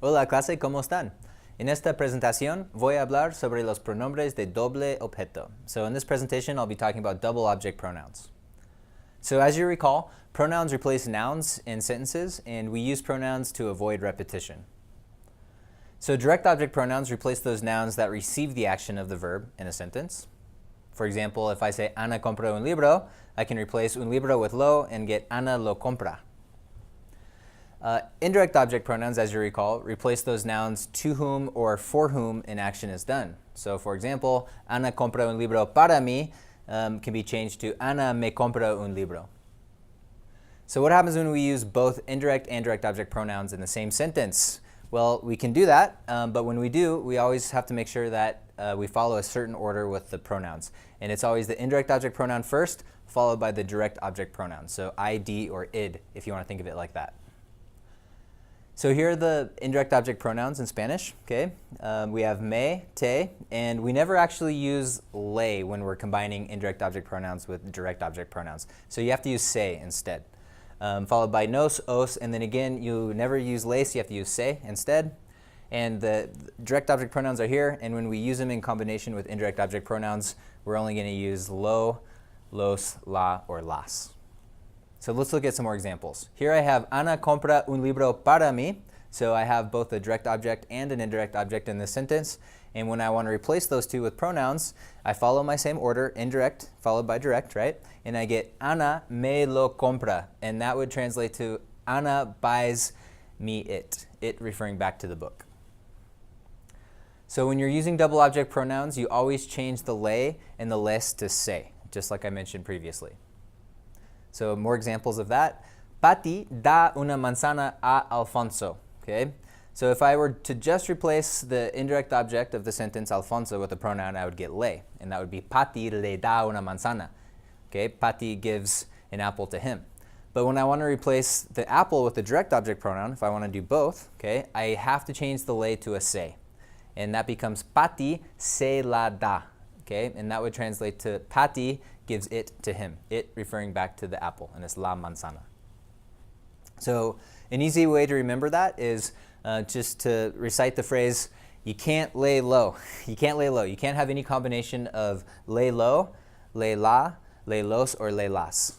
Hola clase, ¿cómo están? En esta presentación voy a hablar sobre los pronombres de doble objeto. So in this presentation I'll be talking about double object pronouns. So as you recall, pronouns replace nouns in sentences, and we use pronouns to avoid repetition. So direct object pronouns replace those nouns that receive the action of the verb in a sentence. For example, if I say Ana compra un libro, I can replace un libro with lo and get Ana lo compra. Indirect object pronouns, as you recall, replace those nouns to whom or for whom an action is done. So for example, Ana compra un libro para mí can be changed to Ana me compra un libro. So what happens when we use both indirect and direct object pronouns in the same sentence? Well, we can do that, but when we do, we always have to make sure that we follow a certain order with the pronouns. And it's always the indirect object pronoun first, followed by the direct object pronoun. So id or id, if you want to think of it like that. So here are the indirect object pronouns in Spanish. Okay, we have me, te, and we never actually use le when we're combining indirect object pronouns with direct object pronouns. So you have to use se instead. Followed by nos, os, and then again you never use le, so you have to use se instead. And the direct object pronouns are here, and when we use them in combination with indirect object pronouns, we're only going to use lo, los, la, or las. So let's look at some more examples. Here I have Ana compra un libro para mí. So I have both a direct object and an indirect object in this sentence. And when I want to replace those two with pronouns, I follow my same order, indirect followed by direct, right? And I get Ana me lo compra. And that would translate to Ana buys me it. It referring back to the book. So when you're using double object pronouns, you always change the le and the les to se, just like I mentioned previously. So more examples of that. Pati da una manzana a Alfonso. Okay? So if I were to just replace the indirect object of the sentence Alfonso with a pronoun, I would get le, and that would be Pati le da una manzana. Okay? Pati gives an apple to him. But when I want to replace the apple with the direct object pronoun, if I want to do both, okay, I have to change the le to a se. And that becomes Pati se la da. Okay? And that would translate to Pati gives it to him, it referring back to the apple, and it's la manzana. So an easy way to remember that is just to recite the phrase, you can't lay low. You can't lay low. You can't have any combination of lay low, lay la, lay los, or lay las.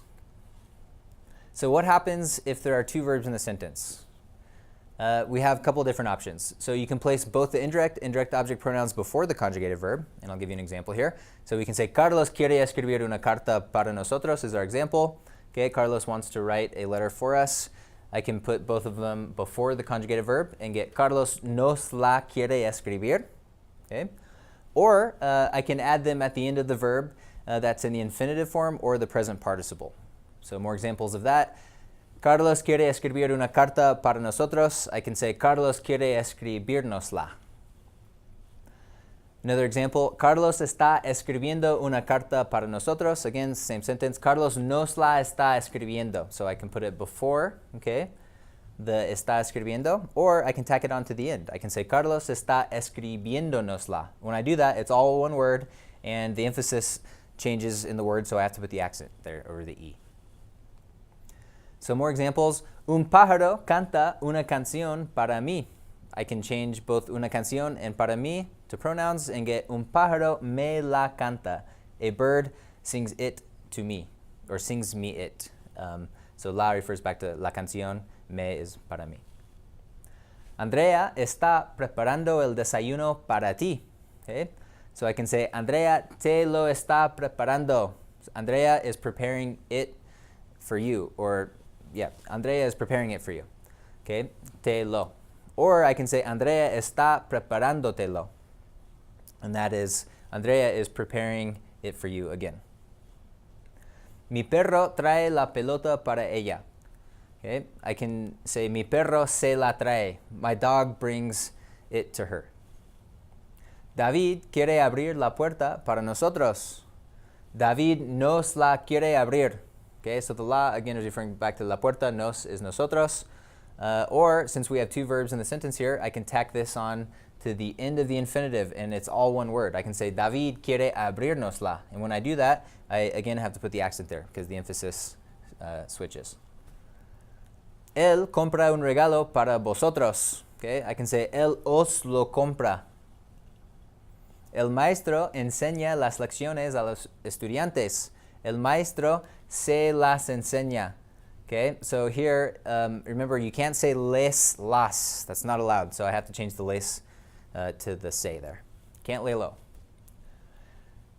So what happens if there are two verbs in the sentence? We have a couple different options. So you can place both the indirect and direct object pronouns before the conjugated verb, and I'll give you an example here. So we can say, Carlos quiere escribir una carta para nosotros is our example. Okay, Carlos wants to write a letter for us. I can put both of them before the conjugated verb and get Carlos nos la quiere escribir. Okay, or I can add them at the end of the verb that's in the infinitive form or the present participle. So more examples of that. Carlos quiere escribir una carta para nosotros. I can say Carlos quiere escribirnosla. Another example, Carlos está escribiendo una carta para nosotros. Again, same sentence. Carlos nos la está escribiendo. So I can put it before, okay, the está escribiendo, or I can tack it on to the end. I can say Carlos está escribiéndonosla. When I do that, it's all one word, and the emphasis changes in the word, so I have to put the accent there over the E. So more examples. Un pájaro canta una canción para mí. I can change both una canción and para mí to pronouns and get un pájaro me la canta. A bird sings it to me, or sings me it. So la refers back to la canción, me is para mí. Andrea está preparando el desayuno para ti. Okay? So I can say Andrea te lo está preparando. So Andrea is preparing it for you, or yeah, Andrea is preparing it for you. Okay, te lo. Or I can say Andrea está preparándotelo. And that is, Andrea is preparing it for you again. Mi perro trae la pelota para ella. Okay, I can say mi perro se la trae. My dog brings it to her. David quiere abrir la puerta para nosotros. David nos la quiere abrir. Okay, so the la, again, is referring back to la puerta, nos is nosotros. Or, since we have two verbs in the sentence here, I can tack this on to the end of the infinitive, and it's all one word. I can say, David quiere abrirnosla. And when I do that, I, again, have to put the accent there, because the emphasis switches. Él compra un regalo para vosotros. Okay, I can say, él os lo compra. El maestro enseña las lecciones a los estudiantes. El maestro se las enseña. Okay, so here, remember, you can't say les, las. That's not allowed, so I have to change the les to the se there. Can't lay low.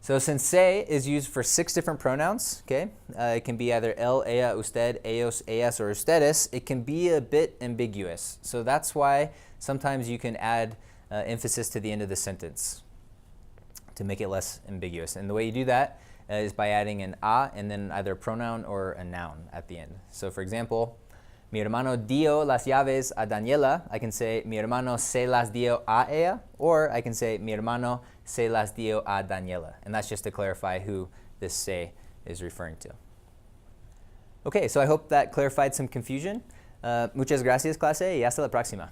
So since se is used for 6 different pronouns, okay, it can be either él, ella, usted, ellos, ellas, or ustedes, it can be a bit ambiguous. So that's why sometimes you can add emphasis to the end of the sentence to make it less ambiguous. And the way you do that is by adding an a and then either a pronoun or a noun at the end. So for example, mi hermano dio las llaves a Daniela. I can say mi hermano se las dio a ella, or I can say mi hermano se las dio a Daniela. And that's just to clarify who this se is referring to. Okay, so I hope that clarified some confusion. Muchas gracias, clase, y hasta la próxima.